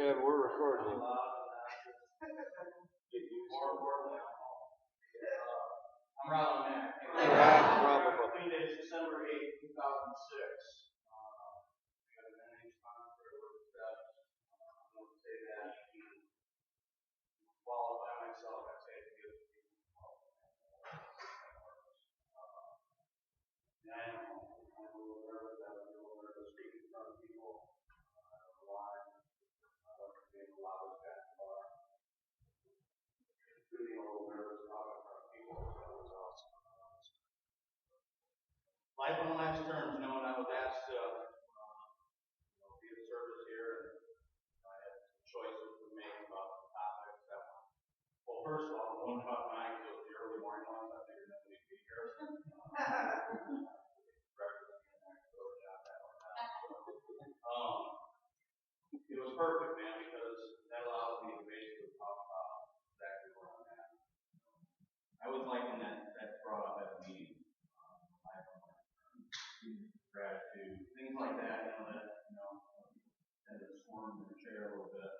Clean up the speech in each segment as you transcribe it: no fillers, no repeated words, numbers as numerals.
Yeah, we're recording. I'm Ron Mack. Clean day is December 8th, 2006. We got an NH sponsor I'm going to say that to qualify myself, I say to give people and I am a little nervous. I was a little nervous speaking in front of people. I don't know why. I love being a lot of basketball. Really a little nervous talking in front of people, so it was awesome. Life on life's terms, knowing I was asked to be of service here, and I had some choices to make about the topics that one. Well, first of all, the one about mine was the early morning ones. I figured nobody would be here. It was perfect, man, because that allows me to basically talk about exactly where I'm at. I was liking that brought up at a meeting, gratitude, things like that, tend to squirm in the chair a little bit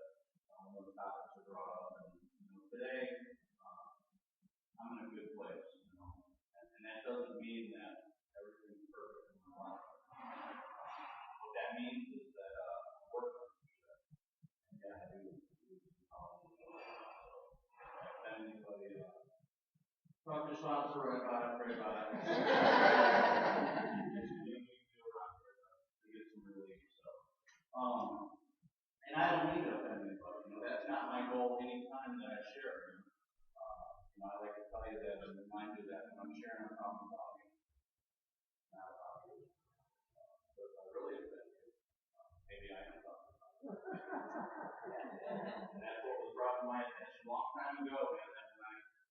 when those topics are brought up. And today, I'm in a good place, and that doesn't mean that everything's perfect in my life. What that means is that I'm working on it. Yeah, I do. If anybody talk to Sean Surratt about it, pray about it. To get some relief. And I don't need to offend anybody. That's not my goal anytime that I share. I like to tell you that and remind you that when I'm sharing, I'm talking about me, not about you. But if I really offend you, maybe I am talking about you. And that's what was brought to my attention a long time ago, man.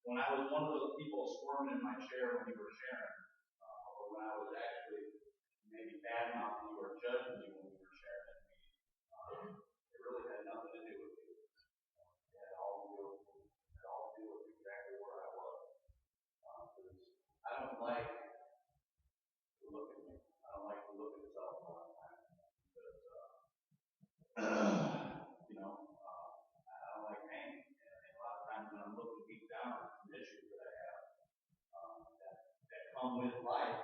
When I was one of those people squirming in my chair when you were sharing, or when I was actually maybe bad-mouthing you or judging you when you were sharing at me, it really had nothing to do with you. It had all to do with exactly where I was. I don't like to look at me. I don't like to look at myself all the time. Because, I don't like pain. And a lot of times when I'm looking deep down at some issues that I have that come with life,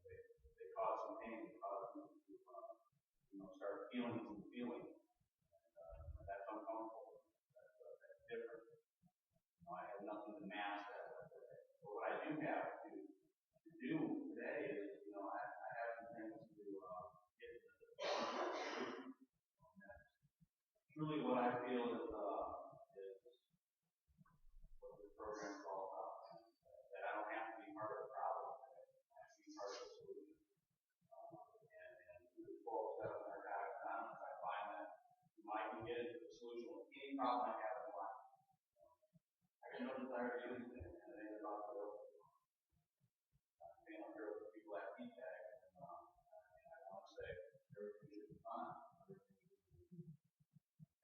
they cause some pain. They cause me to start feeling some feelings. And that's uncomfortable. That's different. I have nothing to mask that with today. But what I do have to do today is, I have some things to get to the solution. Truly what I feel is what this program is all about. That I don't have to be part of the problem today. I have to be part of the solution. And through the 12 steps in Narcotics Anonymous, I find that I can get into the solution with any problem I have in life. I got no desire to do anything, and it ain't about the world. I'm staying up here with the people at PTAG, and I want to say everything should be fine.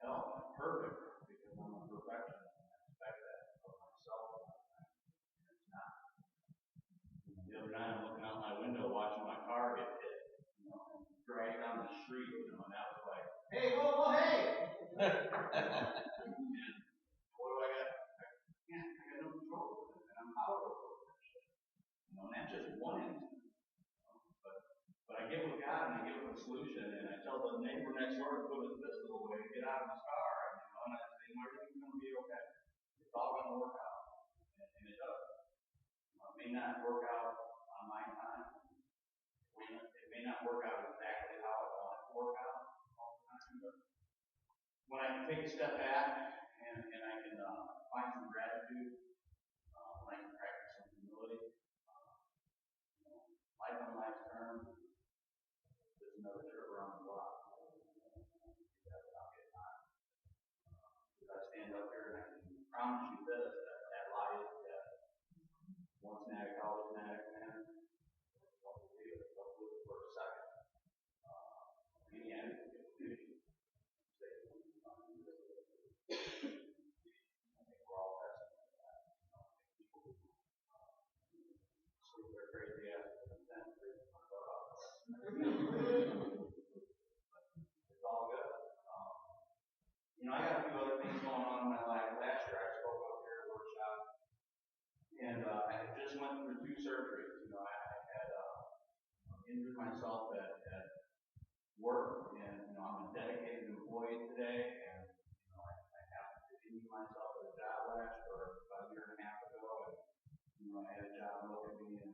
Hell, I'm perfect because I'm a perfectionist, and I expect that of myself, and it's not. The other night, I'm looking out my window watching my car get hit, and drag down the street, and that was like, hey, whoa, hey! What do I got? I got no control over it, and I'm powerless over that shit. And that's just one instance. But I get with God and I get with the solution, and I tell the neighbor next door to put his pistol away and get out of his car, and I say, everything's going to be okay. It's all going to work out, and it does. It may not work out on my time. It may not work out exactly how I want it to work out all the time, but when I can take a step back and I can find some gratitude, when I can practice some humility, life on life's terms, there's another trip around the block. That's not good time. Because I stand up here and I can promise you this, that lie is dead. Once an addict, always an addict, man. Don't believe it for a second. Any addict can get finished. Crazy ass it's all good. going on in my life. Last year I spoke up here at a workshop, and I had just went through 2 surgeries. You know, I had injured myself at work, and you know, I'm a dedicated employee today, and you know, I happened to injure myself at a job last or about a year and a half ago, and you know, I had a job look at me and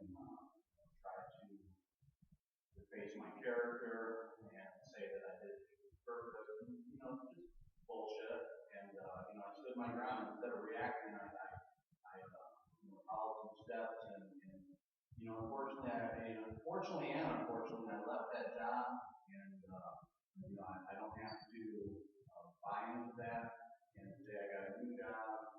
try to face my character and say that I did purpose, you know, just bullshit. And you know, I stood my ground instead of reacting. I you know, followed some steps, and you know, unfortunately, and unfortunately, I left that job, and you know, I don't have to buy into that. And today I got a new job,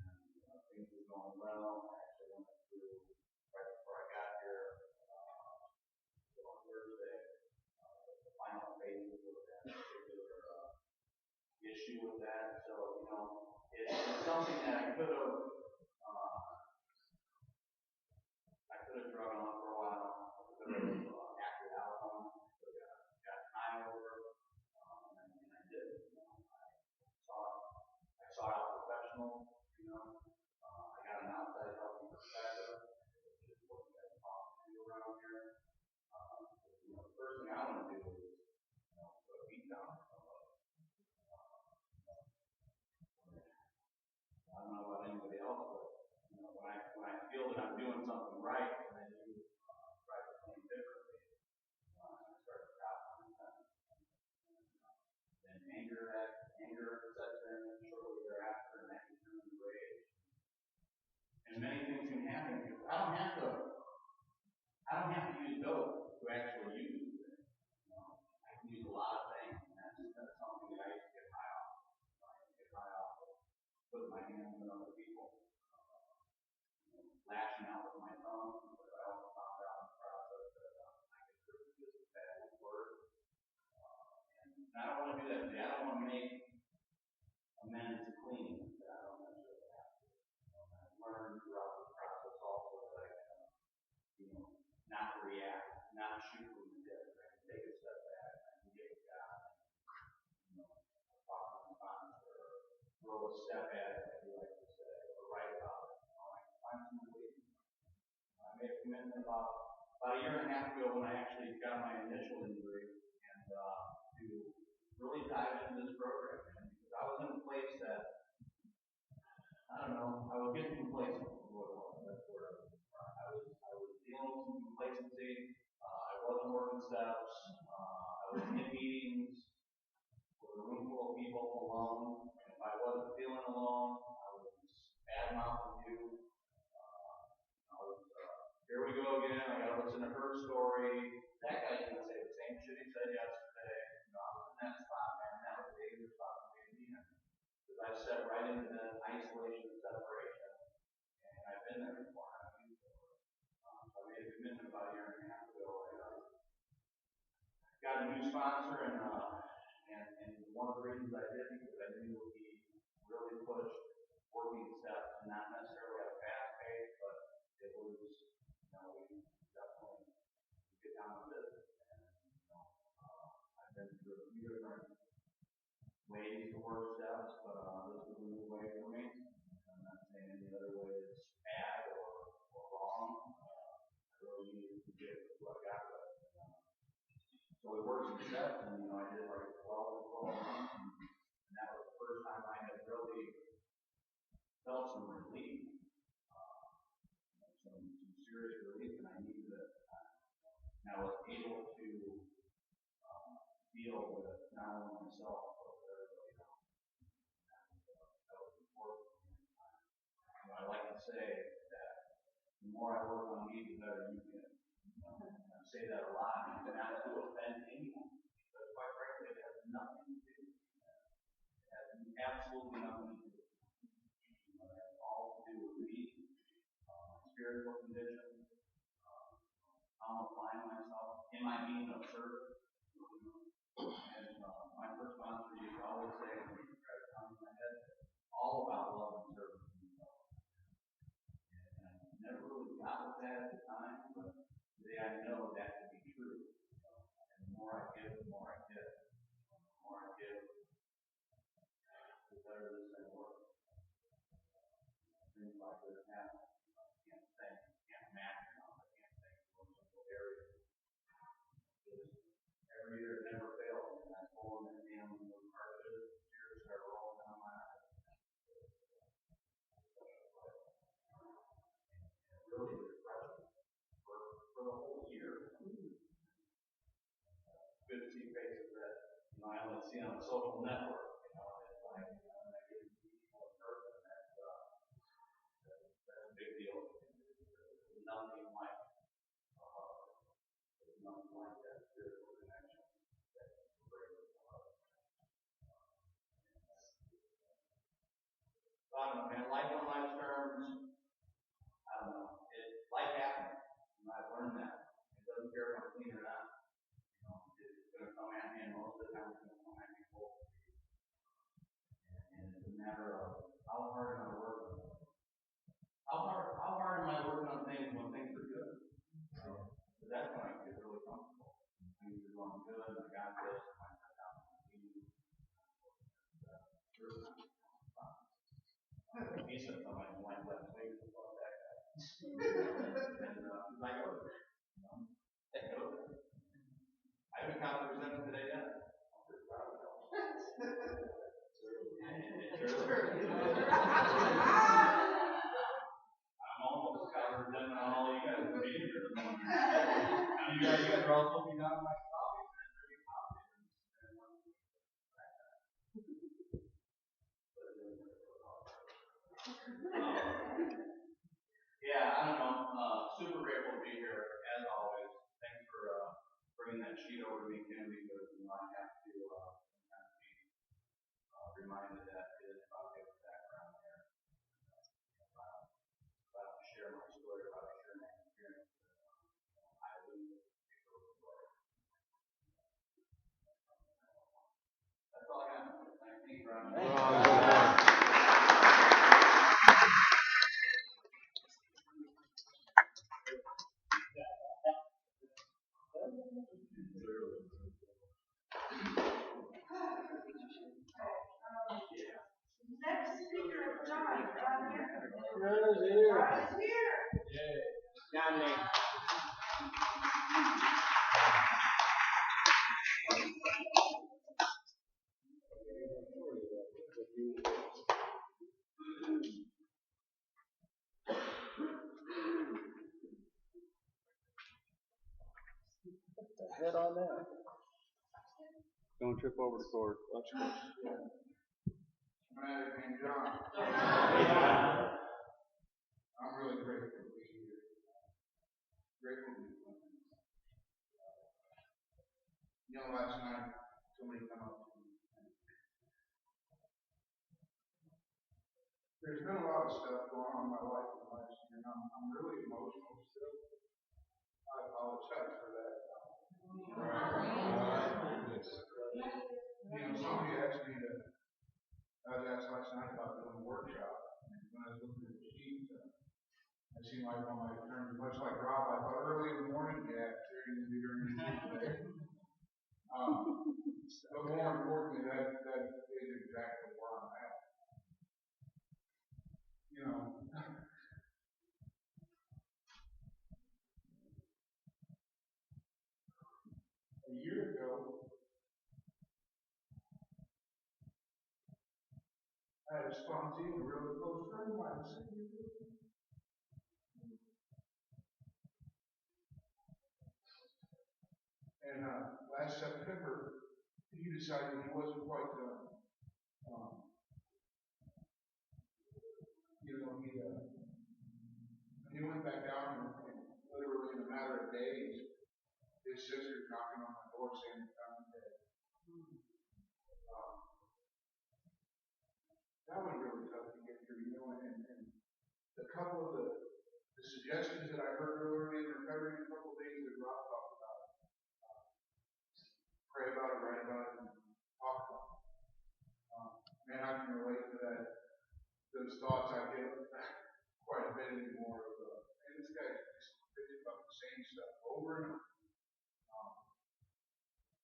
and things are going well. I actually went through right before I got here on Thursday the final phases of that particular issue with that. So you know, it's something that I could have drug on for a while. I could have acted out on. So got time over, and I did. You know, I sought out professional. You know, I got an outside helping perspective, which is what you guys talk to around here. You know, the first thing I want to do is, you know, put a beat down on somebody. I don't know about anybody else, but you know, when I feel that I'm doing something right, and then you try to think differently, I start to cop on that. Then anger sets in shortly thereafter, and that can turn into rage. And many things can happen because I don't have to use dope to actually use it. You know, I can use a lot of things, and that's something that I used to get high off. I used to get high off of putting my hands on other people, you know, lashing out with my tongue, because I also found out in the process that I could really just as bad with words. And I don't want to do that today. I don't want to make amends clean that I don't necessarily have to. I've learned throughout this process also that I can, you know, not react, not shoot from the hip. I can take a step back, I can get with God, you know, talk to my sponsor, or throw a step at it, as you like to say, or write about it. You know, I can find some relief. I made a commitment about a year and a half ago when I actually got my initial injury, and to really dive into this program, man, because I was in a place that, I don't know, I was getting complacent with what it was. That's where I was dealing with some complacency. I wasn't working steps. I was in meetings with a room full of people alone. And if I wasn't feeling alone, I was bad mouthing you. Here we go again. I got to listen to her story. That guy's going to say the same shit he said yesterday. You know, I was in that spot, man. That was a dangerous spot for me to be in. Because I stepped right into that isolation and separation. And I've been there before. I've been before. So I made a commitment about a year and a half ago. I got a new sponsor, and one of the reasons I did because I knew he really pushed working steps, not necessarily at a fast pace, but it was, you know, we definitely get down to business. And, you know, I've been through a few different ways to work steps, but this was a new way for me. I'm not saying any other way is bad or wrong. I really needed to get what I got with. So we worked some steps, and you know, I did like 12 months, and that was the first time I had really felt some relief, some serious relief, and I needed it. And I was able to deal with not only myself, but with everybody else. That was important. You know, I like to say that the more I work on me, the better you get. I say that a lot, and not to offend anyone, because quite frankly, it has nothing to do with that. It has absolutely nothing to do with it. You know, it has all to do with me, my spiritual condition, how I'm applying myself, am I being of service? And my first sponsor used to always say, when he tried to come in my head, all about love and service to himself. And I never really got with that at the time, but today I know that to be true. And the more I give, the more I get. The more I give, the better this thing works. every year it never fails. And that's pulling that damn little carpet, tears start rolling down my eyes. Really refreshing for the whole year. Good to see faces that I only see on a social network. It's like I get to see people in person. That's a big deal. There's nothing like that spiritual connection that you bring with love. So I don't know, man. Life on life's terms. I don't know. Life happens. I've learned that. It doesn't care if I'm clean or not. It's going to come at me, and most of the time it's going to come at me full. And it's a matter of how hard am I working? How hard am I working on things when things are good? Because that's when I get really comfortable. Things are going good. I got this. I got down on my feet. He said something like last week about that guy. And he's like, oh, take it over. I haven't counted percentage today yet. I'm pretty proud of it. It's early. I'm almost covered them and all you guys will be here. You guys are all supposed to be down in my coffee. Yeah, I don't know. Super grateful to be here as always. Thanks for bringing that sheet over to me, Kim, because I have to sometimes be reminded that it is about the background there. If I don't share my story, if I don't share my experience, I lose people of the story. That's all I got. Thank you, Ron. Next speaker is John. John here. John is here. John is here. Yeah. John Nate. Put the head on that. Don't trip over the cord. Watch it. My name is John. I'm really grateful to be here. Grateful to be here. Last night, somebody come up to me. There's been a lot of stuff going on in my life in the last year, and I'm really emotional still. I apologize for that. Somebody asked me I was asked last night about doing a workshop, and when I was looking at the sheet, it seemed like one of my terms, much like Rob, I thought early in the morning, yeah, during the day. But more importantly, that is exactly where I'm at. A year ago, I had a sponsee, a really close friend of mine, and last September, he decided he wasn't quite done. He went back down, and literally in a matter of days, his sister's knocking on my door saying that I'm dead. That was really tough to get through, and a couple of the suggestions that I heard earlier in recovery, a couple of things that Rob talked about. Pray about it, write about it, and talk about it. Man, I can relate to that. Those thoughts I get quite a bit anymore of, and this guy's just thinking about the same stuff over and over.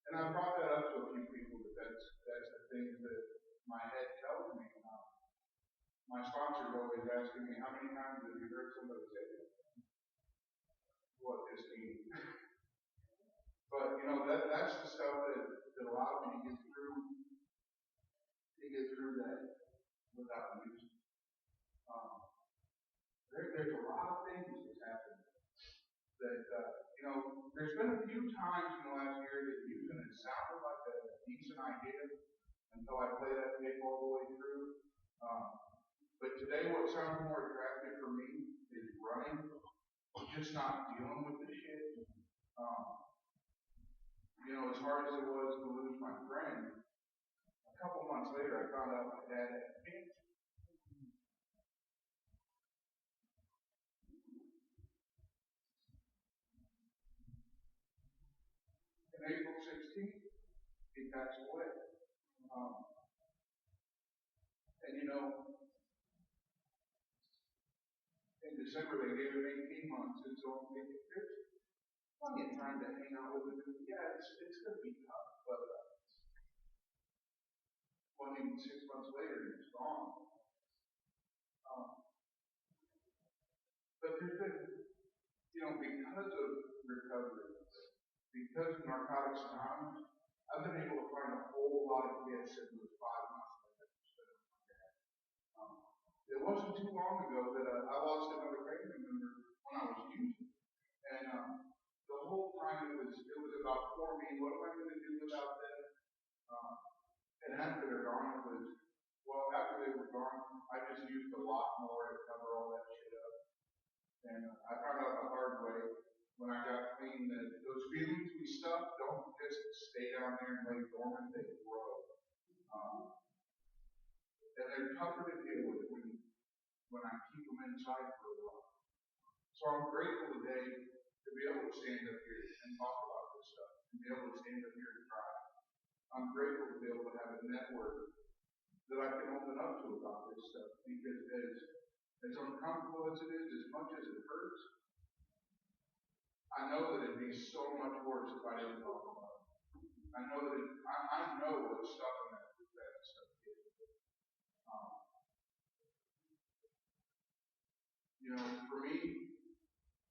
And I brought that up to a few people, but that's the things that my head tells me. My sponsor's always asking me, how many times have you heard somebody say that? What this means? But that's the stuff allowed me to get through that without using. There's a lot of things that's happened that, there's been a few times in the last year that using it sounded like a decent idea until I played that tape all the way through. But today what sounds more attractive for me is running, just not dealing with the shit. As hard as it was to lose my friend, a couple months later I found out my dad had cancer. And April 16th, he passed away. In December they gave him 18 months, and so there's plenty of time to hang out with him. Yeah, it's going to be tough, but 6 months later he's gone. But there's been, because of recovery, because of Narcotics Anonymous, I've been able to find a whole lot of gifts in those 5 months that I've spent with my dad. It wasn't too long ago that I lost another family member when I was using. And the whole time it was about for me, what am I going to do without them? And after they're gone, after they were gone, I just used a lot more to cover all that shit up. And I found out the hard way when I got clean that those feelings we stuff don't just stay down there and lay dormant, they grow. And they're tougher to deal with when I keep them inside for a while. So I'm grateful today to be able to stand up here and talk about this stuff, and be able to stand up here and try. I'm grateful to be able to have a network that I can open up to about this stuff, because as uncomfortable as it is, as much as it hurts, I know that it'd be so much worse if I didn't talk about it. I know what stuff in that stuff is. For me,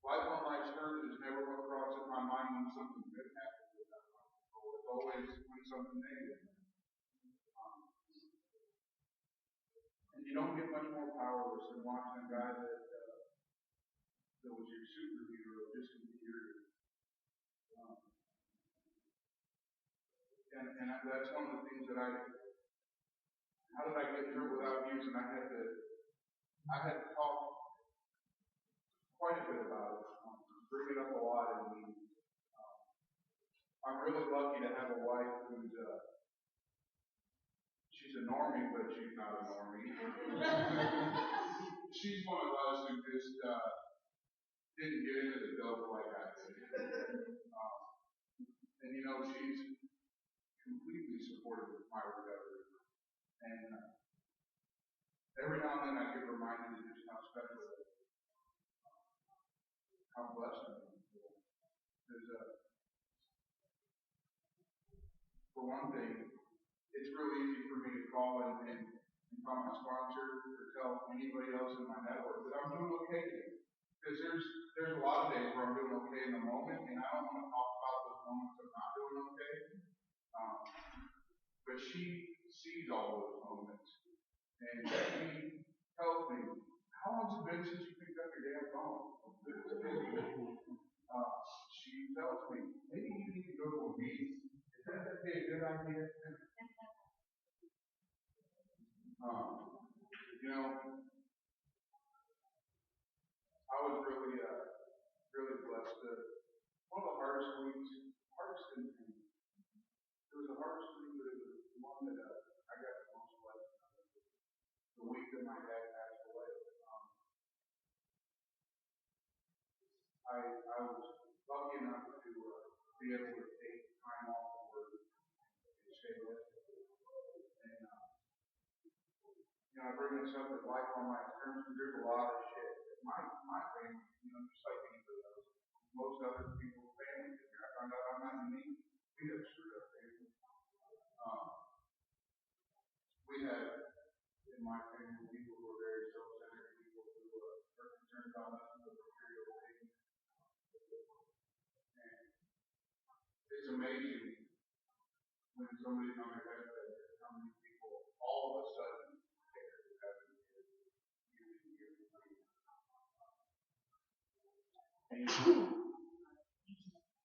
life on life's terms is never what crosses my mind when something good happens without my control. It's always when something negative happens. And you don't get much more powerless than watching a guy that was your superhero just disappear. And that's one of the things that how did I get through without using? I had to talk quite a bit about it, bring it up a lot in meetings. I'm really lucky to have a wife who's she's a normie, but she's not a normie. She's one of us who just didn't get into the dope like I did. And she's completely supportive of my recovery. And every now and then I get reminded of just how special it is. How blessed I am. Because for one thing, it's real easy for me to call and tell my sponsor or tell anybody else in my network that I'm doing okay today. Because there's a lot of days where I'm doing okay in the moment, and I don't want to talk about those moments of not doing okay. But she sees all those moments, and she tells me, "How long's it been since you picked up your damn phone?" She tells me, "Maybe you need to go to a meeting. Is that a good idea?" I was really blessed. One of the hardest weeks, it was the hardest week, but it was the one that I got the most blessed. The week that my dad passed away. I was lucky enough to be able to take time off of work and stay with him. And I bring this up as life on my terms, because there's a lot of shit. My family, just like anybody else, most other people's families. I found out I'm not unique. We have screwed up families. We have, in my family, people who are very self-centered, people who are concerned about us and material things. And it's amazing when somebody's on their deathbed, how many people all of a sudden care after years and years. And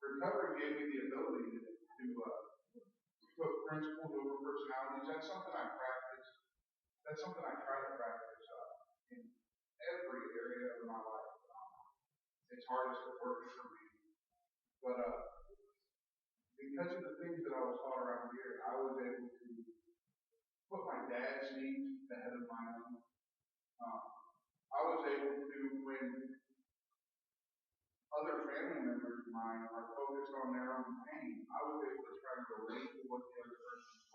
recovery gave me the ability to put principles over personalities. That's something I practice. That's something I try to practice in every area of my life. It's hardest at work for me. But because of the things that I was taught around here, I was able to put my dad's needs ahead of my own. I was able to, when other family members of mine are focused on their own pain, I was able to try to relate to what the other person is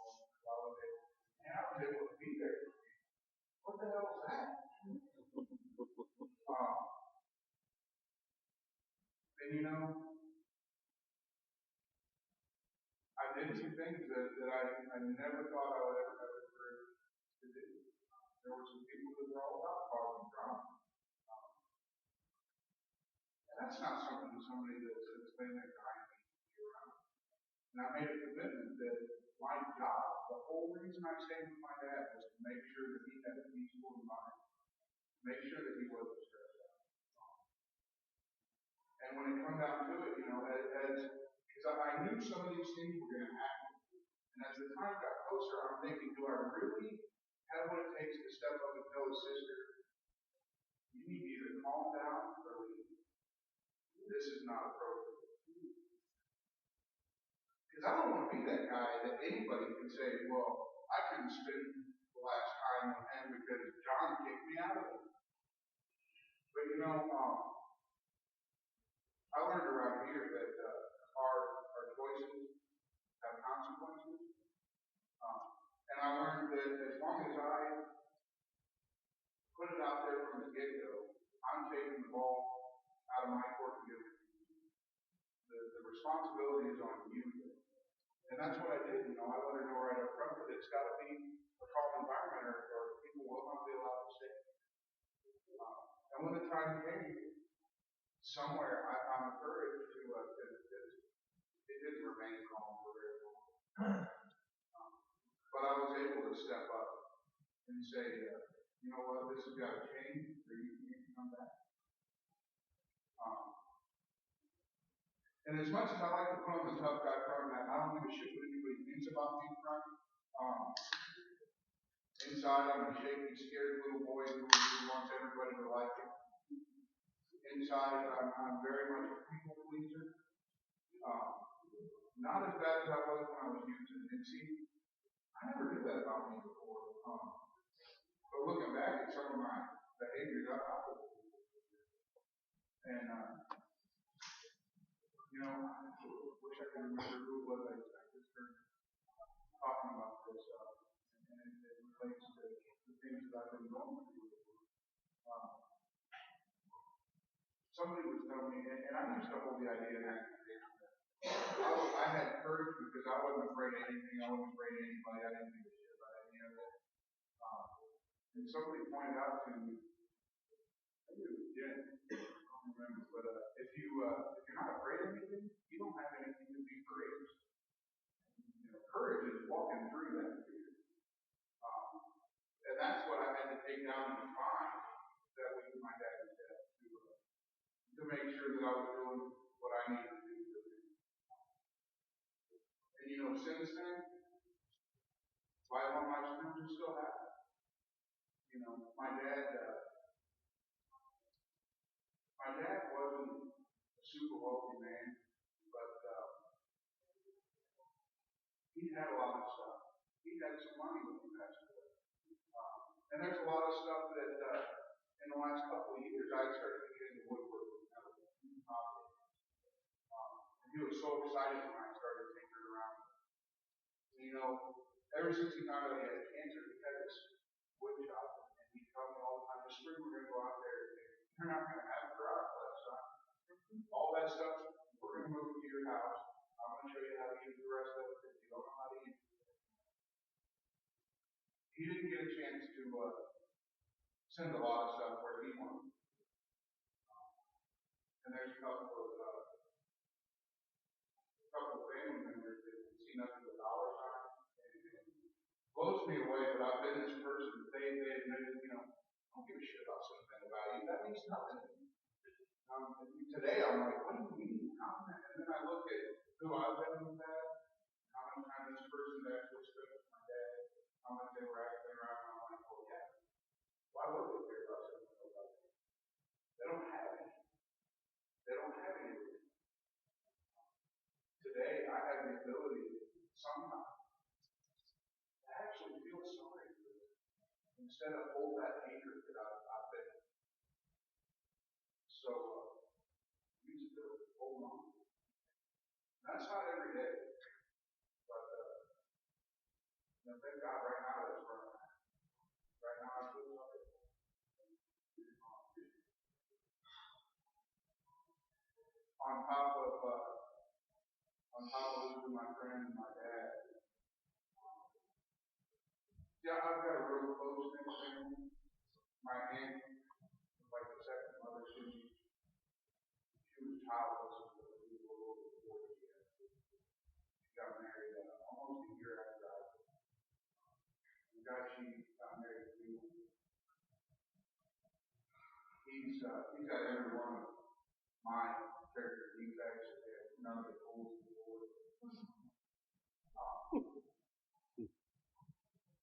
going through. I was able to be there. What the hell is that? And you know, I did some things that I never thought I would ever have the courage to do. There were some people that were all about causing drama. And that's not something that somebody that's been there dying needs to be around. And I made a commitment that my job, the whole reason I stayed with my dad was to make sure that he had a peaceful environment. Make sure that he wasn't stressed out. And when it come down to it, you know, because I knew some of these things were going to happen. And as the time got closer, I'm thinking, do I really have what it takes to step up and tell his sister, you need to either calm down or leave. This is not appropriate. Because I don't want to be that guy that anybody can say, well, I couldn't spend the last time with him because John kicked me out of it. But you know, I learned around here that our choices have consequences. And I learned that as long as I put it out there from the get-go, I'm taking the ball out of my court and giving it to you. The responsibility is on you. And that's what I did. You know, I let her know right up front that it's got to be a calm environment or people will not be allowed to stay. And when the time came, somewhere I'm encouraged to, it didn't remain calm for very long. But I was able to step up and say, you know what, this has got to change or you can't come back. And as much as I like to put on the tough guy front, I don't give a shit what anybody thinks about me front. Inside, I'm a shaky, scared little boy who wants everybody to like him. Inside, I'm very much a people pleaser. Not as bad as I was when I was using. And see, I never did that about me before. But looking back at some of my behaviors, I was. And, you know, I wish I could remember who it was. I just heard talking about this, and it relates to the things that I've been going through. Somebody was telling me, and I used to hold the idea that I had courage because I wasn't afraid of anything. I wasn't afraid of anybody. I didn't give a shit about any of it. And somebody pointed out to me, I think it was Jen, I don't remember, but if you're not afraid of anything, you don't have anything to be courageous. You know, courage is walking through that fear. And that's what I had to take down and define that week of my dad's death to make sure that I was doing what I needed to do. And you know, since then, violent life scriptures still happen. You know, my dad wasn't a super wealthy man, but he had a lot of stuff. He had some money when he passed away. And there's a lot of stuff that in the last couple of years I started to get into woodworking. And he was so excited when I started tinkering around. And, you know, ever since he found out he had cancer, he had this wood shop, and he'd tell me all the time, this spring we're going to go out there, and you're not going to have a garage left, son. All that stuff, we're going to move to your house. I'm going to show you how to use the rest of it if you don't know how to use it. He didn't get a chance to send a lot of stuff where he wanted. And there's a couple of family members that see nothing but dollar signs. means nothing. Today I'm like, what do you mean? And then I look at who I've been with that, how much time this person actually spent with my dad, how much they were acting around, and I'm like, oh yeah, why would they care about something like that? They don't have any. They don't have any. Today I have the ability sometimes to actually feel sorry for them instead of hold that anger that I've been. So use it to hold on. That's not every day. But thank God right now that's where I'm at. Right now I feel sorry. On top of losing my friend and my dad. Yeah, I've got a real close family. My aunt was like the second mother to me. She was childless until we were a little bit 40 years. She got married almost a year after I did. The guy she got married to, he's got every one of my character defects and none of the tools of the Lord.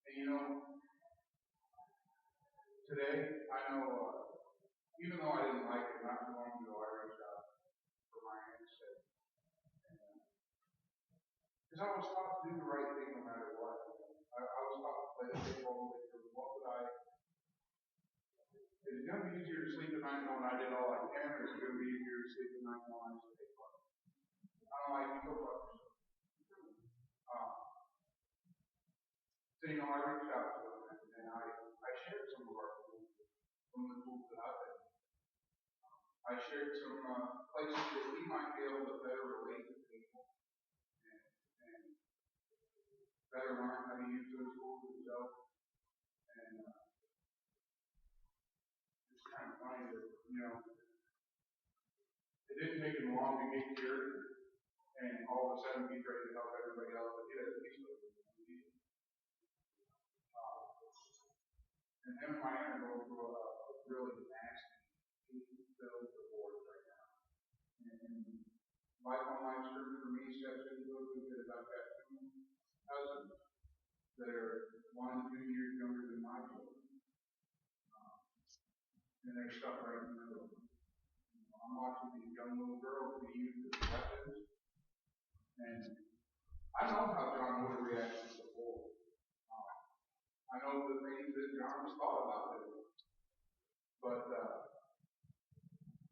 And you know, today I know, even though I didn't like it, not too long ago I reached out for my aunt's sake. Because I was taught to do the right thing no matter what. I was taught to play the game all the way through. What would I? Is it going to be easier to sleep at night knowing I did all I can, or is it going to be easier to sleep at night knowing I just take part? I don't like to go about yourself. So, you know, I reached out to him and I shared some of our tools, some of the tools that I've been. I shared some places that he might be able to better relate to people and better learn how to use those tools himself. And it's kind of funny that, you know, it didn't take him long to get here and all of a sudden he's ready to help everybody else, but he doesn't need to. And him and my aunt are going through a really nasty, hate-filled divorce right now. And life online scripture for me steps into it because I've got two cousins that are 1 and 2 years younger than my children. And they're stuck right in the middle. I'm watching these young little girls be used as weapons. And I know how John would have reacted before. I know the things that John has thought about it. But,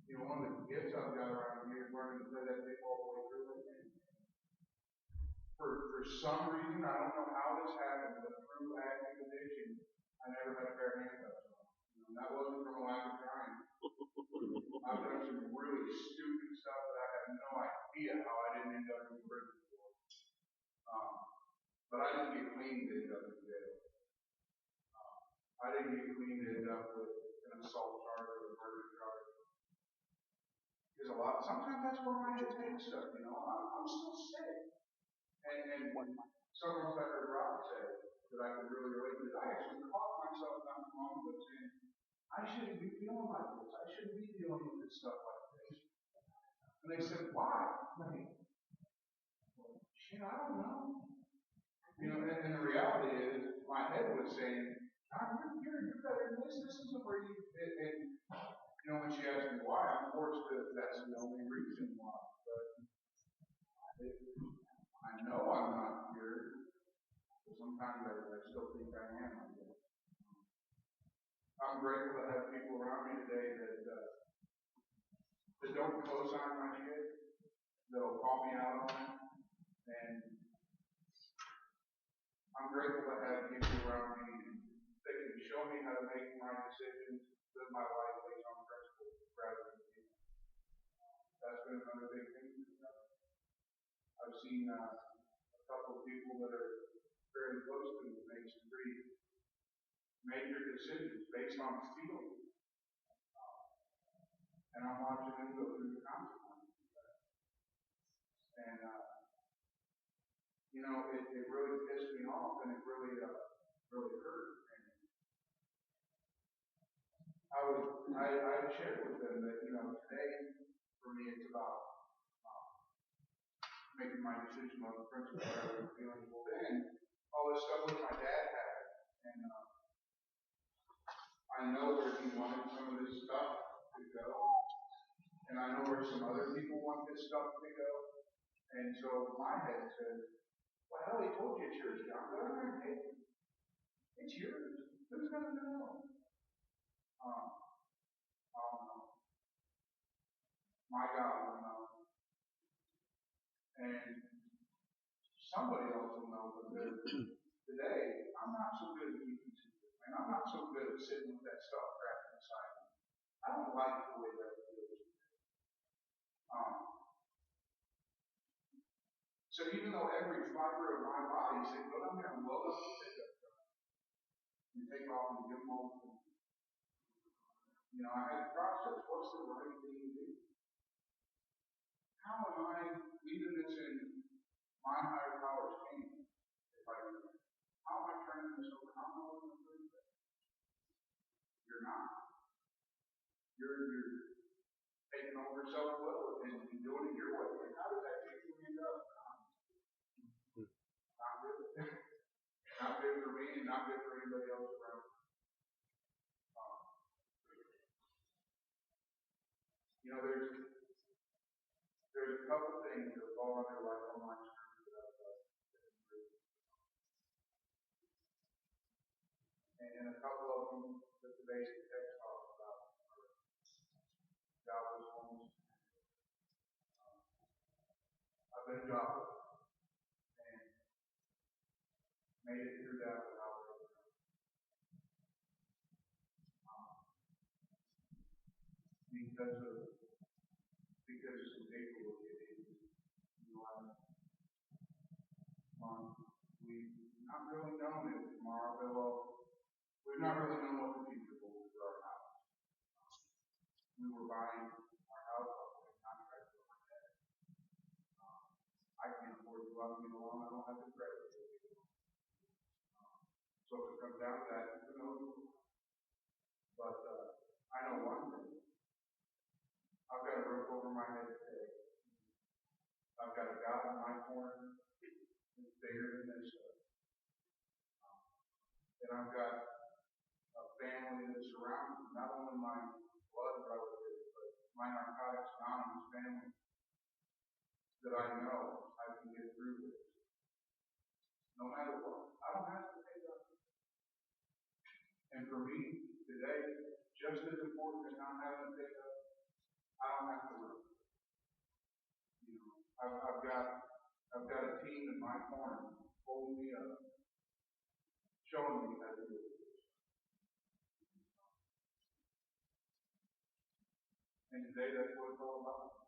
you know, one of the gifts I've got around here is learning to play that tape all the way through it. And for some reason, I don't know how this happened, but through acting addiction, I never had a pair of handcuffs on. And that wasn't from a lack of trying. I've done some really stupid stuff that I have no idea how I didn't end up in prison for. But I didn't get clean to end up in jail. I didn't get clean to end up with an assault charge or a murder charge. Because sometimes that's where my head takes stuff, you know. I'm still sick. And something else I heard Rob say that I could really relate to is I actually caught myself not too long ago saying, I shouldn't be feeling like this. I shouldn't be dealing with this stuff like this. And they said, why? Shit, I don't know. You know, and the reality is, my head was saying, God, you're better than this. This isn't where you. And you know, when she asked me why, I'm forced to. That's the only reason why. But I know I'm not here. But sometimes I still think I am. I guess. I'm grateful to have people around me today that don't co-sign my shit, that'll call me out on it, and I'm grateful to have people around me that can show me how to make my decisions, live my life based on principles rather than feelings. That's been another big thing. I've seen a couple of people that are fairly close to me make some pretty major decisions based on feelings. And I'm watching them go through the consequences of that. And, you know, it really pissed me off and it really hurt. And I shared with them that, today, for me, it's about, making my decision on the principle that I was feeling. Well, then, all this stuff with my dad had, and, I know where he wanted some of this stuff to go, and I know where some other people want this stuff to go, and so my head said, well, hell, he told you it's yours, John. Go over there and take it. It's yours. Who's going to know? My God will know. And somebody else will know. But today, I'm not so good at keeping secrets, man. I'm not so good at sitting with that stuff trapped inside me. I don't like the way that feels. So even though every fiber of my body said, go down there and load up the pickup truck and take off and give them all. I had to process what's the right thing to do. How am I leaving this in my higher power's hands if I do that? How am I turning this over? How am I going to do that? You're not. You're taking over self-will and doing it your way. And how does that make you end up? Not good. Not good for me and not good for anybody else around. There's a couple things that fall under like online terms that I've got. And a couple of them that the basic text talks about are jobless, homeless. I've been jobless and made it through that without it. Because some people will get in. We've not really known if tomorrow we've not really known what the future holds for our house. We were buying our house off of a contract with my dad. I can't afford to go out and get a loan. I don't have the credit. So if it comes down to that, who knows? But I know one thing. I've got a roof over my head today. I've got a God in my corner that's bigger than this stuff. And I've got a family that surrounds me, not only my blood relatives, but my Narcotics Anonymous family that I know I can get through this. No matter what. I don't have to pay up. And for me, today, just as important as not having to pay up, I don't have to work. I've got a team in my corner holding me up, showing me how to do it. And today, that's what it's all about.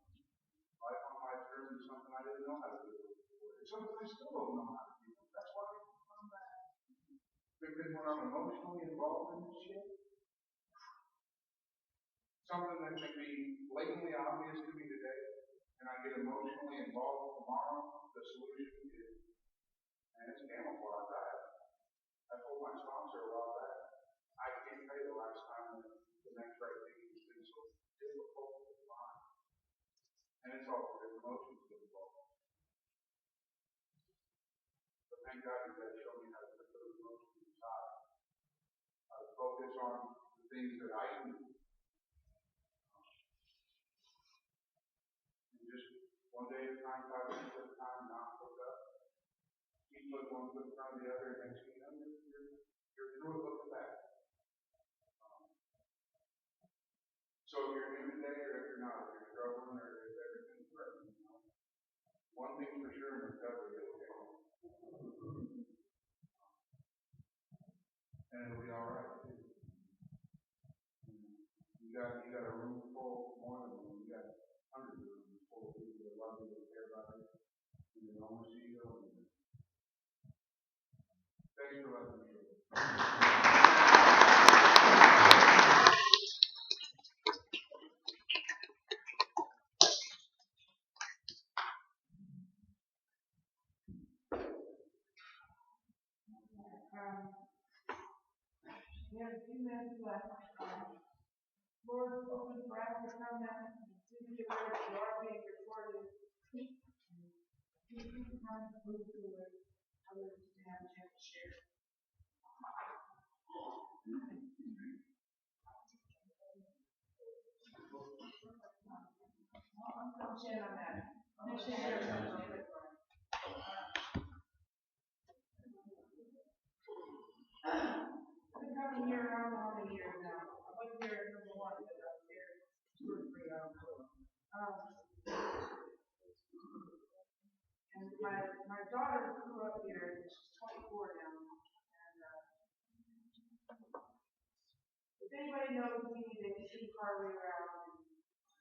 Life on my terms is something I didn't know how to do before. It's something I still don't know how to do. That's why I come back. Because when I'm emotionally involved in this shit, something that can be blatantly obvious to me today, and I get emotionally involved tomorrow, the solution is, and it's camouflage. I told my sponsor a while back, I can't tell you the last time that the next right thing has been so difficult to find. And it's all because emotions get involved. But thank God you guys showed me how to put those emotions aside. How to focus on the things that I do. And just one day at a time, 5 minutes at a time, not look up. Keep putting one foot in front of the other, and next thing you know, you're through it looking back. So if you're new today, or if you're not, if you're struggling, or if everything's working, one thing's for sure in recovery, okay? And it'll be all right too. You got a room full, more than one. You got hundreds of rooms full of people that love you, that care about you, and they don't want to see you go anywhere. Thanks for letting me share. We have a few minutes left. Lord, open for us to come and do your word, you are being recorded. Keep people come to move through it, others to have a chance to share. I'm Shannon on that. I'm Shannon. I've been coming here around how many years now? I wasn't here at number one, but I was here 2 or 3 years. And my daughter grew up here, and she's 24 now. And if anybody knows me, they see Carly around.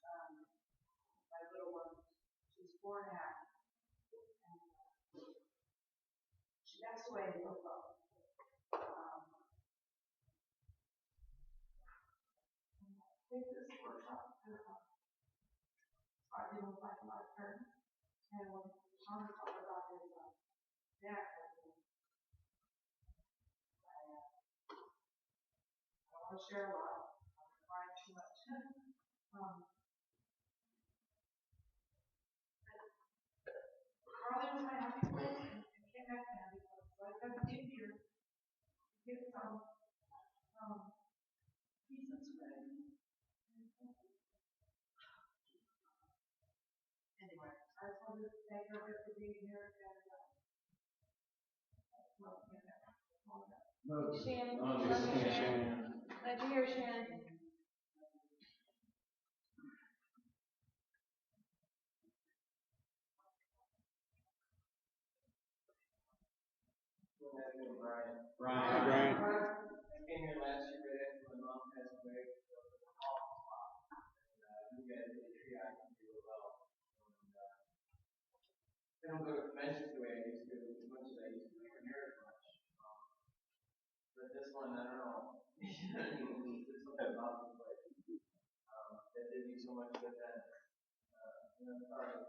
And, my little one, she's 4 and a half. And, she passed away in Buffalo. I think this workshop is probably most likely my turn. And when Sean talked about his dad, I don't want to share a lot. I'm crying too much. Carly was my happy place and came back to happy place. So I got to get here to get some peace and serenity. Anyway, I just wanted to thank her for being here and Shannon, Oh, love just you, Shannon. Shannon. Glad you're here, Shannon. Brian. Hi, Brian. I came here last year right after my mom passed away. So it was an awful spot. And you guys really triaged me real well. And I don't go to conventions the way I used to, as much as I used to. I don't hear as much. But this one, I don't know. There's something about this place that did me so much good then. And I'm sorry.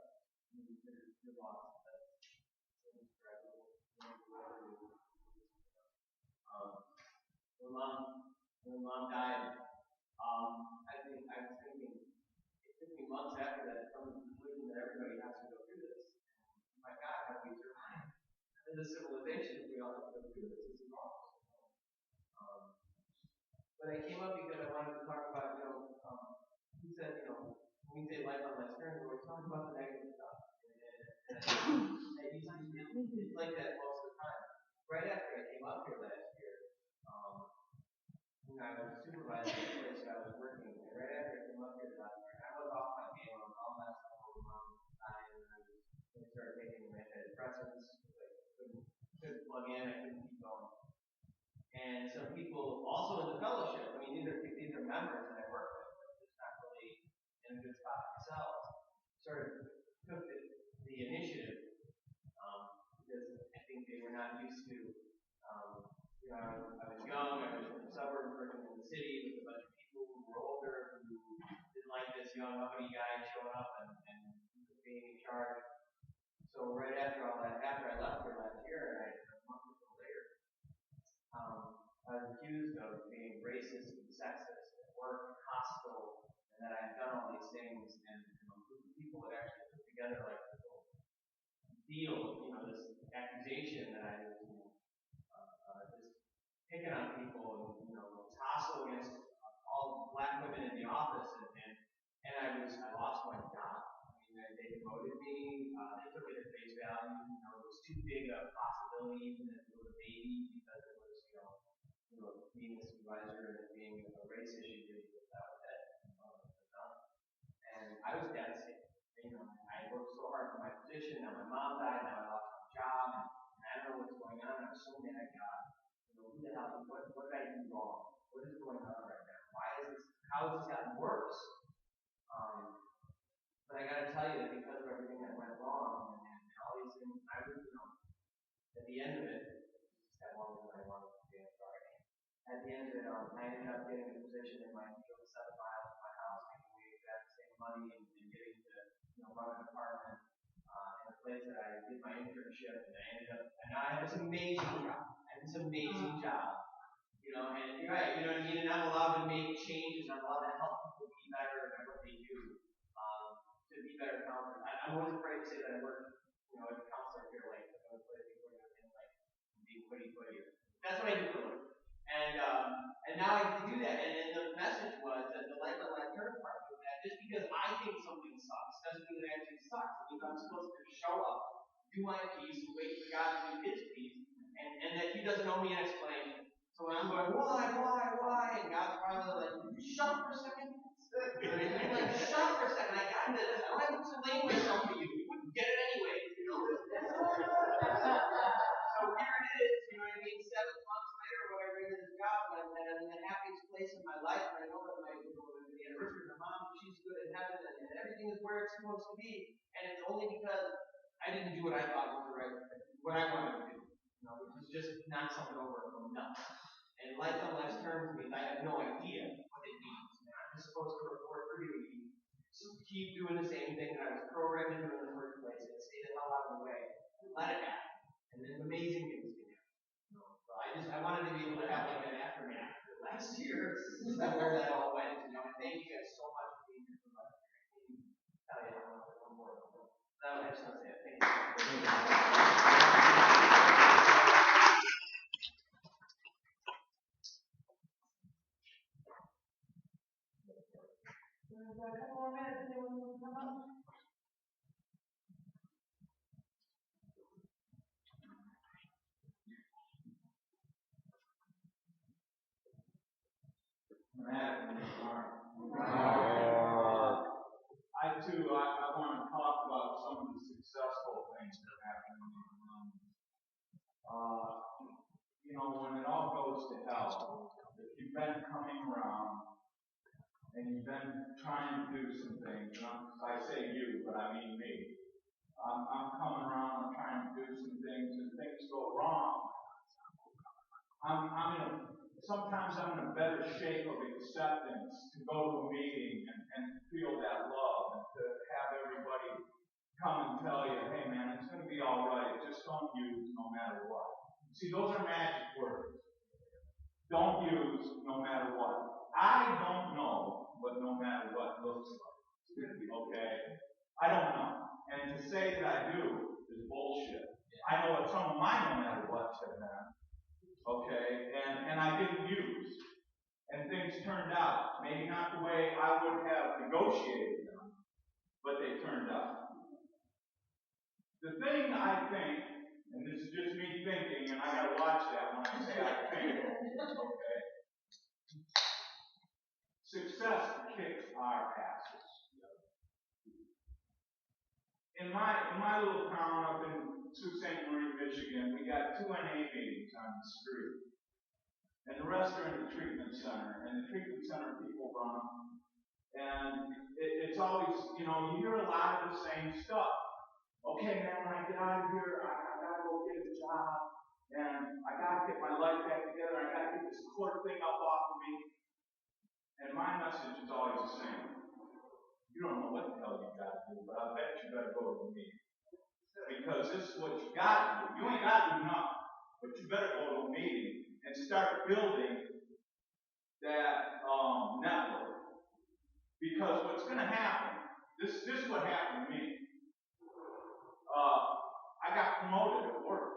You're lost. When mom died, I was thinking, it took me months after that to come to the conclusion that everybody has to go through this. My God, how we survive as a civilization if we all have to go through this. This is awesome. But I came up because I wanted to talk about, he said, when we say life on life's terms, we're talking about the negative stuff. It's like that most of the time. Right after I came up here last year, I was supervising the place that I was working. And right after I came up here last year, I was off my game. I was all messed up with mom dying, and I started taking antidepressants. Couldn't plug in. I couldn't keep going. And some people also in the fellowship. I mean, these are members that I work with, but just not really in a good spot themselves. Sort of took the initiative because I think they were not used to. I was young. I was from the suburbs, working in the city with a bunch of people who were older who didn't like this young uppity guy showing up and being in charge. So right after all that, after I left here last year, and a month or so later, I was accused of being racist and sexist at work, hostile, and that I had done all these things, and a group of people had actually put together like a little deal, this accusation that I was just picking on people and was hostile against all black women in the office, and I lost my job. I mean, they demoted me. They took it at face value. It was too big a possibility, even if it was a baby, because it was, being a supervisor and it being a race issue, that was it. And I was devastated. I worked so hard for my position. Now my mom died. Now I lost my job, and I don't know what's going on. I'm so mad at God. Who the hell? What did I do wrong? What is going on right now? Why is this? How has this gotten worse? But I got to tell you that because of everything that went wrong and all these things, I was, at the end of it, just that one that I wanted to say, I'm sorry. At the end of it, I ended up getting a position in my field 7 miles from my house, making the exact same money and getting to, run an apartment in a place that I did my internship, and now I have this amazing job. And you're right, and I'm allowed to make changes, I'm allowed to help better at what they do, to be better counselors. I'm always afraid to say that I work, as a counselor here, like, I'm going to put people in, like, being putty. That's what I do for a living. And now I get to do that. And then the message was that the life on life term part was that just because I think something sucks doesn't mean it actually sucks. It means I'm supposed to show up, do my piece, and wait for God to do his piece, and that he doesn't owe me an explanation. So when I'm going, why? And God's probably like, shut up for a second. I'm like, shut up for a second. I got this. I don't have to explain myself to you. You wouldn't get it anyway. So here it is, 7 months later or whatever into this job, and I'm in the happiest place in my life, and I know that my the anniversary of my mom, she's good in heaven, and everything is where it's supposed to be. And it's only because I didn't do what I thought was the right thing, what I wanted to do. Which was just knock something over and go nuts. And life on life's terms means I have no idea what it means. I'm just supposed to report for duty, so keep doing the same thing that I was programmed to do in the first place, and stay the hell out of the way, and let it happen. And then amazing things can happen. So I wanted to be able to have like an aftermath last year, where that all went. And thank you guys so much for being here for life. Tell you, I don't know if one more. I just want to say it. Thank you. There's a couple more minutes, anyone want to come up? I want to talk about some of the successful things that happen in the when it all goes to hell, if you've been coming around and you've been trying to do some things, and I say you, but I mean me. I'm coming around, I'm trying to do some things, and things go wrong. Sometimes I'm in a better shape of acceptance to go to a meeting and feel that love, and to have everybody come and tell you, hey man, it's going to be all right, just don't use no matter what. See, those are magic words. Don't use no matter what. I don't know what no matter what looks like. Okay? I don't know. And to say that I do is bullshit. I know what some of my no matter what's have been. Okay? And I didn't use. And things turned out. Maybe not the way I would have negotiated them, but they turned out. The thing I think, and this is just me thinking, and I gotta watch that when I say I think, okay? Success kicks our asses. In my little town up in Sault Ste. Marie, Michigan, we got 2 NA meetings on the street. And the rest are in the treatment center. And the treatment center people run them. And it's always, you hear a lot of the same stuff. Okay, man, when I get out of here, I gotta go get a job, and I gotta get my life back together, I gotta get this court thing up off of me. And my message is always the same. You don't know what the hell you gotta do, but I bet you better go to the meeting. Because this is what you gotta do. You ain't gotta do nothing, but you better go to a meeting and start building that network. Because what's gonna happen, this is what happened to me. I got promoted at work.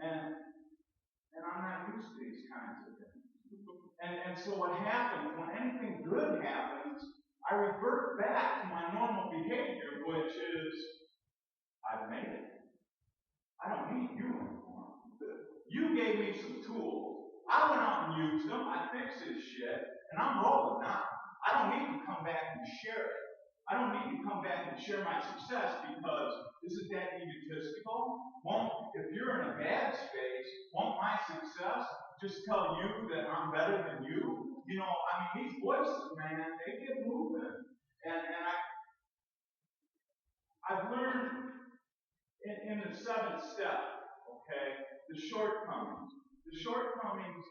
And I'm not used to these kinds of things. And so what happens, when anything good happens, I revert back to my normal behavior, which is, I've made it. I don't need you anymore. You gave me some tools. I went out and used them. I fixed this shit. And I'm rolling now. I don't need to come back and share it. I don't need to come back and share my success because isn't that egotistical? If you're in a bad space, won't my success just tell you that I'm better than you? These voices, man, they get moving. And I've learned in the 7th step, okay, the shortcomings. The shortcomings,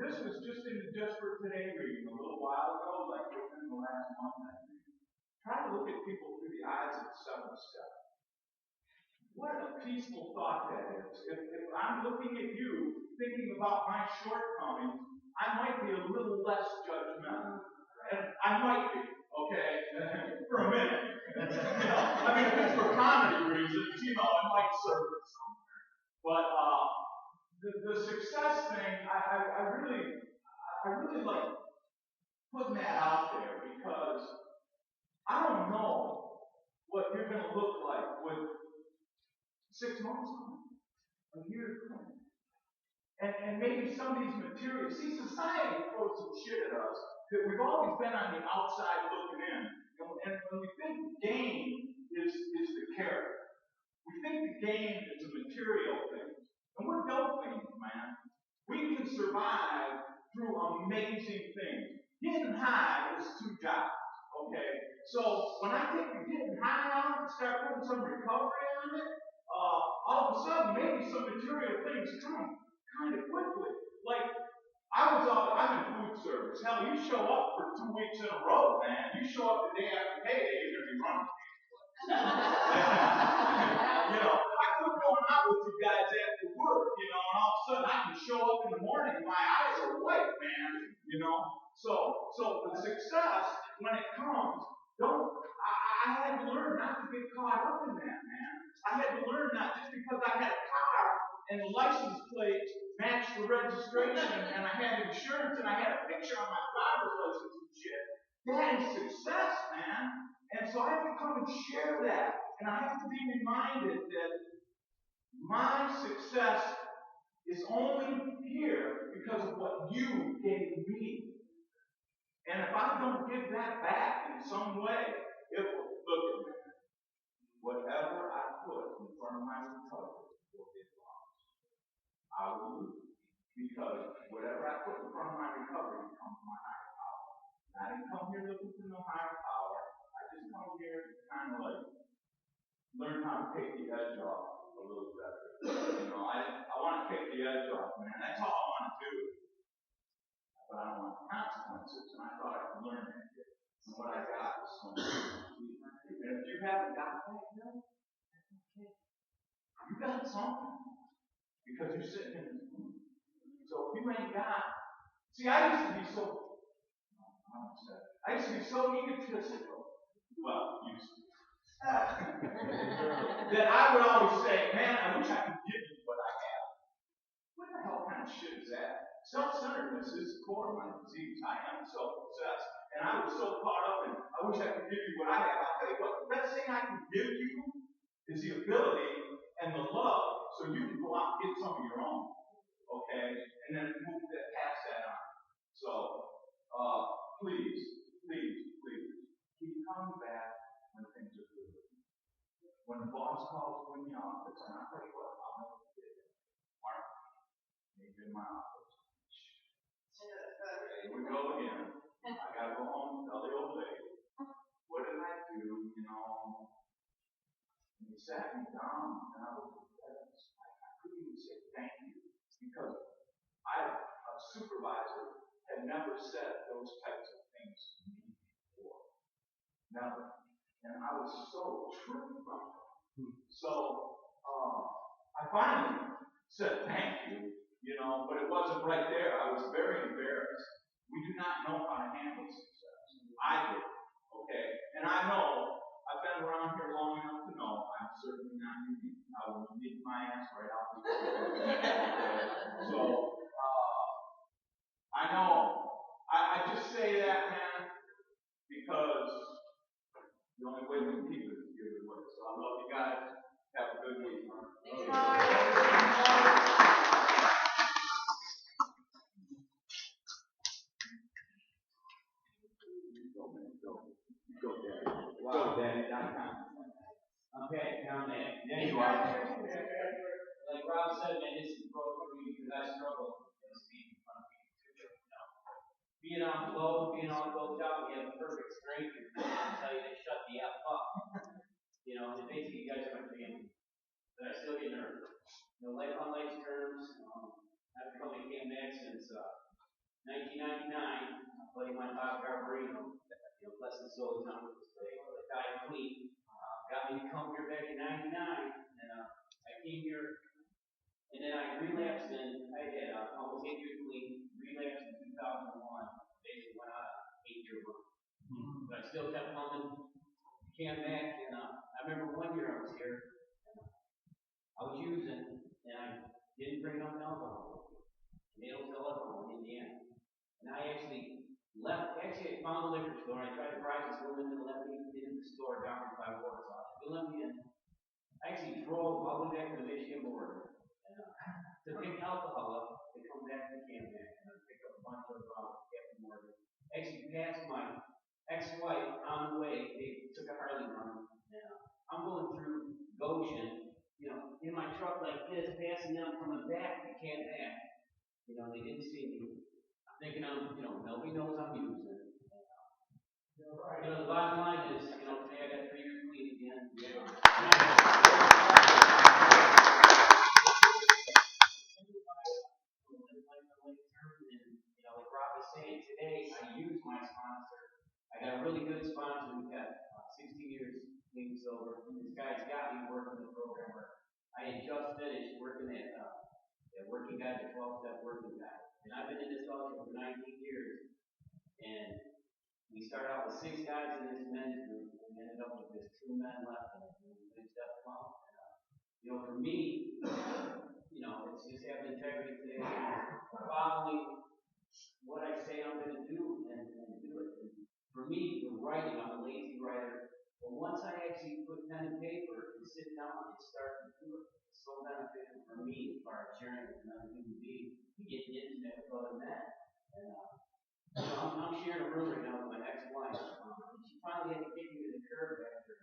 this was just in the Just for Today reading a little while ago, like within the last month, I think. Try to look at people through the eyes of the 7th step. What a peaceful thought that is. If I'm looking at you, thinking about my shortcomings, I might be a little less judgmental. And I might be, okay, for a minute. I mean, if it's for comedy reasons, I might serve it somewhere. But the success thing, I really like putting that out there because I don't know what you're going to look like with 6 months coming, a year coming. And maybe some of these materials, see, society throws some shit at us that we've always been on the outside looking in. And when we think gain is the carrot, we think the gain is a material thing. And we're dope things, man. We can survive through amazing things. Getting high is 2 jobs, okay? So when I take the getting high out and start putting some recovery on it, all of a sudden maybe some material things come kind of quickly. Like, I'm in food service. Hell, you show up for 2 weeks in a row, man. You show up the day after payday, you're going to be running. I quit going out with you guys after work, and all of a sudden I can show up in the morning and my eyes are white, man. So the success, when it comes, I had to learn not to get caught up in that, man. I had to learn not just because I had a car and the license plate matched the registration and I had insurance and I had a picture on my driver's license and shit. That is success, man. And so I have to come and share that. And I have to be reminded that my success is only here because of what you gave me. And if I don't give that back in some way, it will look at me. Whatever I put in front of my recovery will get lost. I will lose. Because whatever I put in front of my recovery becomes my higher power. And I didn't come here looking for no higher power. I just come here to kind of like learn how to take the edge off a little better. I want to take the edge off, man. That's all I want to do. But I don't want consequences, and I thought I could learn that. And what I got is something. And if you haven't got that yet, that's okay. You got something. Because you're sitting in this room. So if you ain't got, see, I used to be so egotistical. Well, used to. That I would always say, man, I wish I could give you what I have. What the hell kind of shit is that? Self-centeredness is the core of my disease. I am self-obsessed. And I was so caught up in, I wish I could give you what I have. I'll tell you what, the best thing I can give you is the ability and the love so you can go out and get some of your own. Okay? And then move that, pass that on. So, please, keep coming back when things are good. When the boss calls you in the office, and I'll tell you what, I'll never forget it. Mark, maybe in my office. Here we go again. I gotta go home and tell the old lady. What did I do, And he sat me down, and I was embarrassed. I couldn't even say thank you. Because a supervisor, had never said those types of things to me before. Never. And I was so tripped by that. So, I finally said thank you, but it wasn't right there. I was very embarrassed. We do not know how to handle success. I did. Okay? And I know, I've been around here long enough to know I'm certainly not unique. I will unique my ass right out the door. So, I know. I just say that, man, because the only way we can keep it is to give it away. So I love you guys. Have a good week. Thanks, Mark. Go, Daddy. Wow. Go, Daddy. Okay, now, man. There you are. Like Rob said, man, this is growth for me because I struggle with speaking in front of people too. Being on the low, being on the top, we have a perfect stranger tell you to shut the F up. And basically, you guys are my family. But I still get nervous. Life on life's terms. I've come to KMX since 1999. A buddy of mine, Bob Garbarino, bless his soul, he's not with us today, but died clean. Got me to come here back in '99, and I came here, and then I relapsed, and I had almost 8 years clean, relapsed in 2001, basically went on an 8-year run. but I still kept coming, came back, and I remember one year I was here, I was using, and I didn't bring up alcohol. Nails alcohol in Indiana. And I actually I found a liquor store, I tried to bribe this woman to let me into the store down by Warsaw. She let me in. I actually drove all the way back to the Michigan border to pick alcohol up to come back to Camden and pick up a bunch of Captain Morgan. Actually passed my ex-wife on the way. They took a Harley run. I'm going through Goshen, in my truck like this, passing them coming back to Camden. They didn't see me. I'm thinking nobody knows I'm using. The bottom line is, today I got 3 years clean again. Like Rob was saying today, I use my sponsor. I got a really good sponsor. We've got 16 years clean sober. This guy's got me working the program where I had just finished working at Working Guy, the 12-step Working Guy. And I've been in this fellowship for 19 years. And we started out with 6 guys in this men's group, and we ended up with just 2 men left, and we finished up 12. For me, it's just having integrity today, following what I say I'm going to do and do it. And for me, the writing, I'm a lazy writer. But once I actually put pen and paper and sit down and start to do it, it's so beneficial for me as far as sharing with another human being to get intimate with other men. And I'm sharing a room right now with my ex-wife. She finally had to kick me to the curb after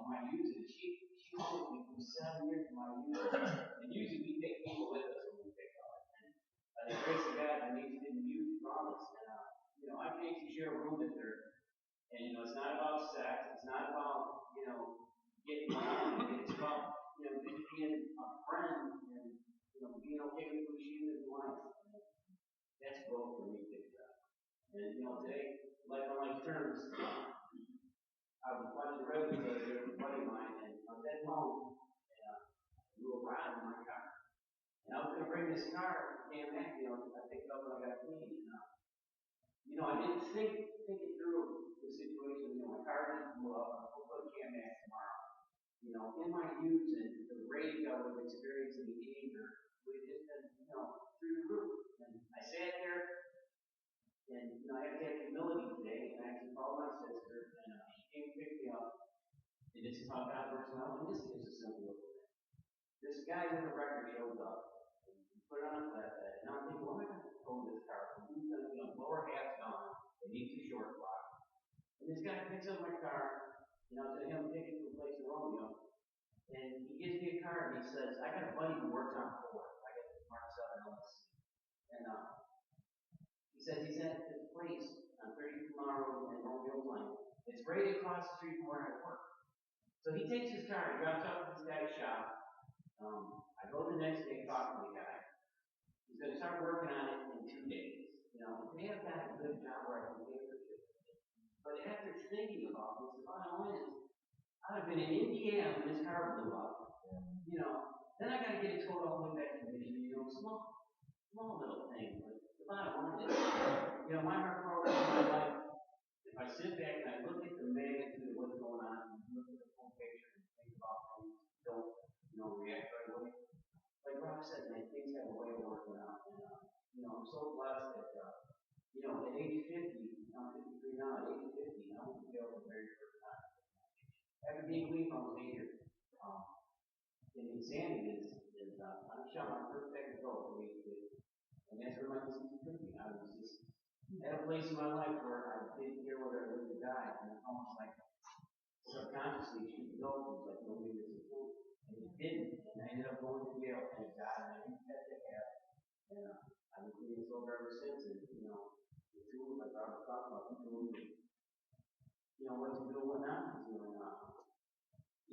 my using. She was with me for 7 years of my using. And usually we take people with us when we take off. And the grace of God, Denise didn't use promise. And I can actually share a room with her. And it's not about sex. It's not about getting on. It's about just being a friend and being okay with who she is in life. That's growth for me, big time. And today, like on my terms, I was watching the radio with a buddy of mine, and I was at home, and we were riding in my car. And I was going to bring this car, came back, I picked it up when I got clean. And, I didn't think it through the situation. My car didn't blow up. I'll put a cam back tomorrow. In my use and the rage I was experiencing, the anger, would have just been, through the roof. And I sat there, and I had to have humility today, and I actually called my sister, and she came to pick me up. And this is how God works out, and this is just a simple little thing. This guy with a record shows up, and put it on a flatbed, and I'm thinking, what am I going to tow this car from? He's going to, lower half down, and he's too short block. And this guy picks up my car, to him take it to a place in Romeo, and he gives me a car, and he says, I got a buddy who works on Ford. I got the Mark 7 LS. And he says he's at this place on 32 Mile Road in Romeo Lane. It's right across the street from where I work. So he takes his car, he drops off at this guy's shop. I go the next day, talk to the guy. He's going to start working on it in 2 days. They have got a good job where I can pay for it. But after thinking about this, the bottom line is, I'd have been in Indiana when this car blew up. Then I got to get it towed all the way back to Michigan. Small little thing. But the bottom line is, my heart program in my life, if I sit back and I look at the magnitude of what's going on, and look at the full picture and think about things, don't, react right away. Like Rob said, man, things have a way of working out. And, I'm so blessed that, at age 50, I'm 53 now, at age 50, I went to jail for the very first time. After being clean from a year, and insanity is I shot my first pack of dope at age 50. And that's where my disease took me. I was just at a place in my life where I didn't care whether I lived or died. And it's almost like subconsciously shooting dope was like nobody was important. And it didn't. And I ended up going to jail, thank God, and I didn't have to have. And I've been clean sober ever since. And, the tools like Robert talked about, the tools, what to do and what not to do. And,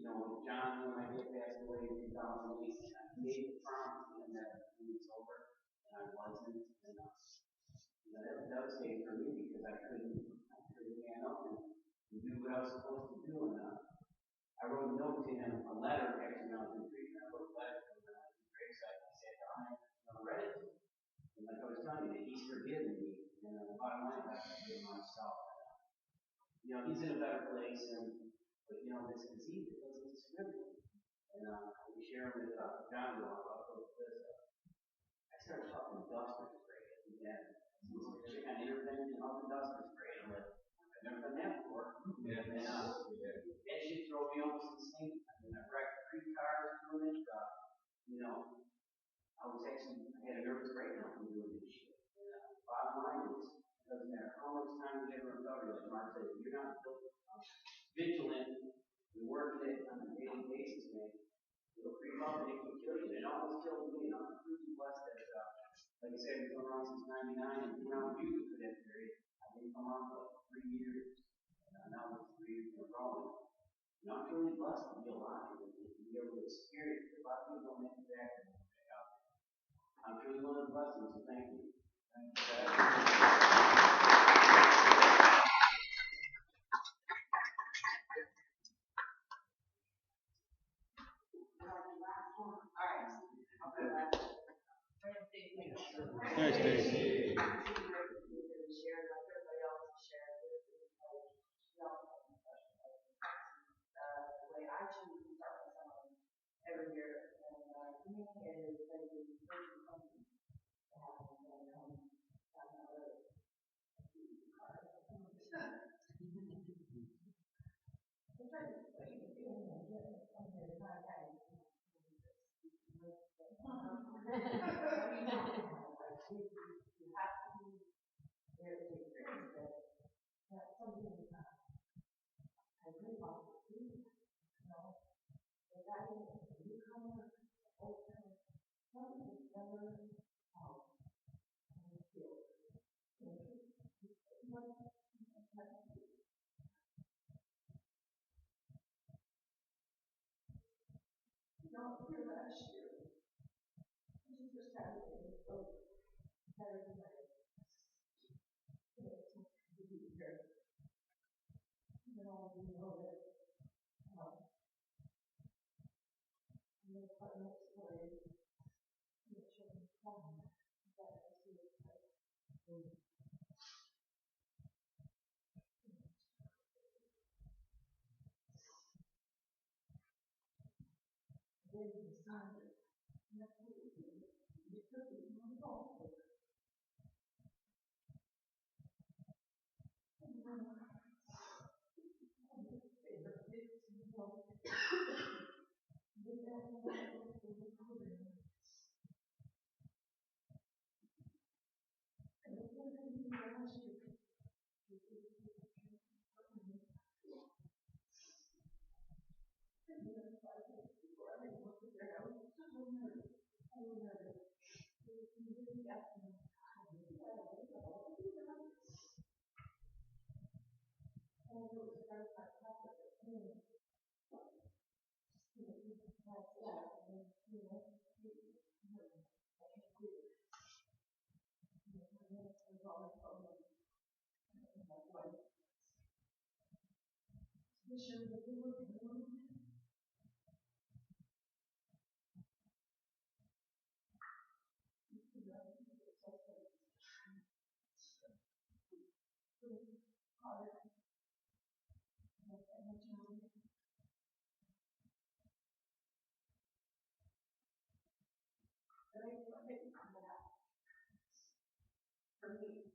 with John, when my dad passed away in 2008, I made the promise to him that I was clean sober, and I wasn't. And, that was devastating for me because I couldn't man up and do what I was supposed to do. And I wrote a note to him, a letter, actually, when I was in treatment. I wrote a letter to him when I was in graveside. I sat down and I read it to him. And like I was telling you, that he's forgiven me. And the bottom line is I forgive myself. you know, he's in a better place, but you know, this disease, it's significant. And we share with John a lot about this. I started talking duster spray again. Some kind of intervention on the duster spray. I'm like, I've never done that before. Yeah. And that shit throw me almost insane. I mean, I wrecked 3 cars doing it. You know, I had a nervous breakdown from doing this shit. Bottom line is, it doesn't matter how much time you get in recovery, like Mark said, if you're not vigilant and working it on a daily basis, man, it'll creep up and it can kill you. It almost killed me, and I'm completely blessed that, like I said, we've been around since '99 and been around music for that period. I've been come on for like 3 years. Now it's 3 years in a row. And I'm truly blessed to be alive and to be able to experience it. A lot of people don't make it back and back out. I'm truly one of the blessings, so thank you. Thank you. Nice, Stacy. Every year, and communicated is like the first company to have them you have to be there to experience it. That's something I really want to do. You know, if I can newcomer, old timer, something that's never feel. No, here last year, this is just happening. Better than I. You know that, I'm going to put next story, make sure it's fun, but I see it's like, then you decide, you could be on the ball. For me,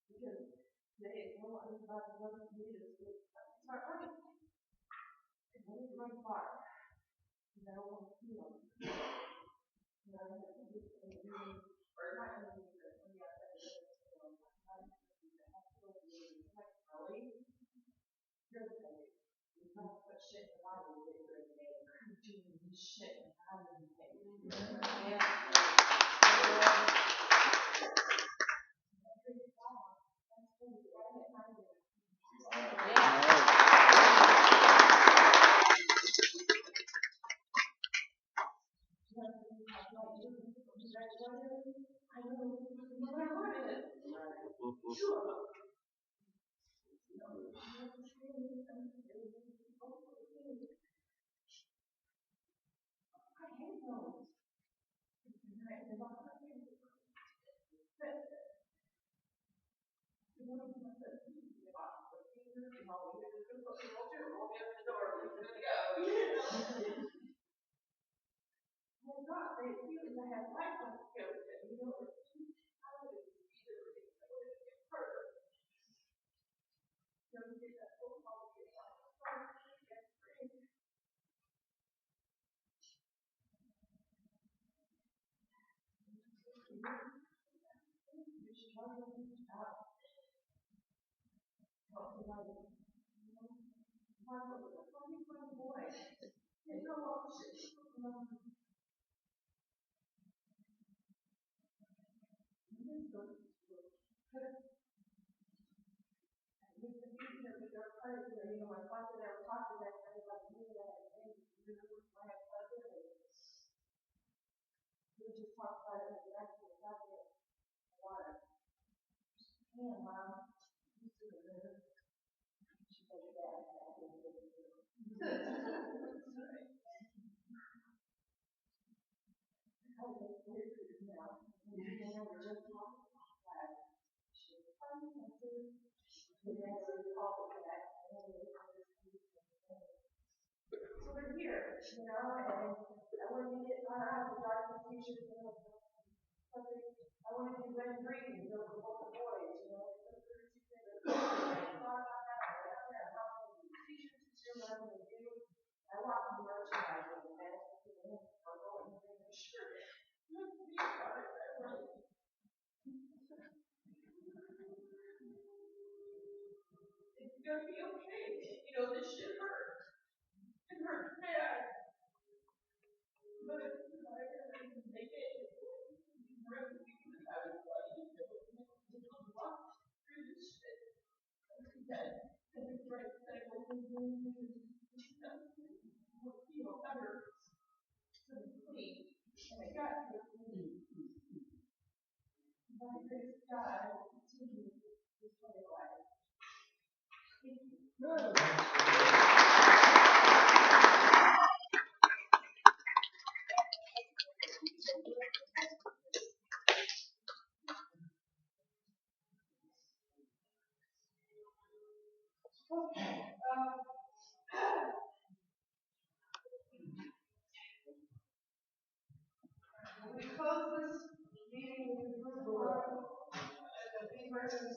because they know about what it is to start running. And when you run far, you don't want to feel. You know, or not when you get when you have that early, you're the baby. You don't put shit in the body that you're in the I'm doing this shit and I'm in the yeah. You should try to reach out. Help somebody. You know? Why would you find a boy? There's no option. You know, my father never talked to that kind of like me that I when I started it. We just talked about it like that, the fact that water. And mom, you see the river. She's like, yeah, I didn't get it. How do they do it now? You know, we're just talking about that. She's funny, and so we never called it that. So we're here, you know, and I want to get out of the darkness, teachers, you know, something, I want to be red and green, you know, for both the boys, you know. I thought about that, I got there, how many teachers is your learning to do? I want to merchandise and that's, you know, I'm going to make sure. It's gonna be okay, you know, this shit hurt. It hurts bad. But I can take it. Really, because I was like, you know, walk through this shit. That and it's right that I was doing you know, better to be clean. And I got to clean. By grace God, I will continue this way of life. Thank you. Okay. We close this meeting with the group of and the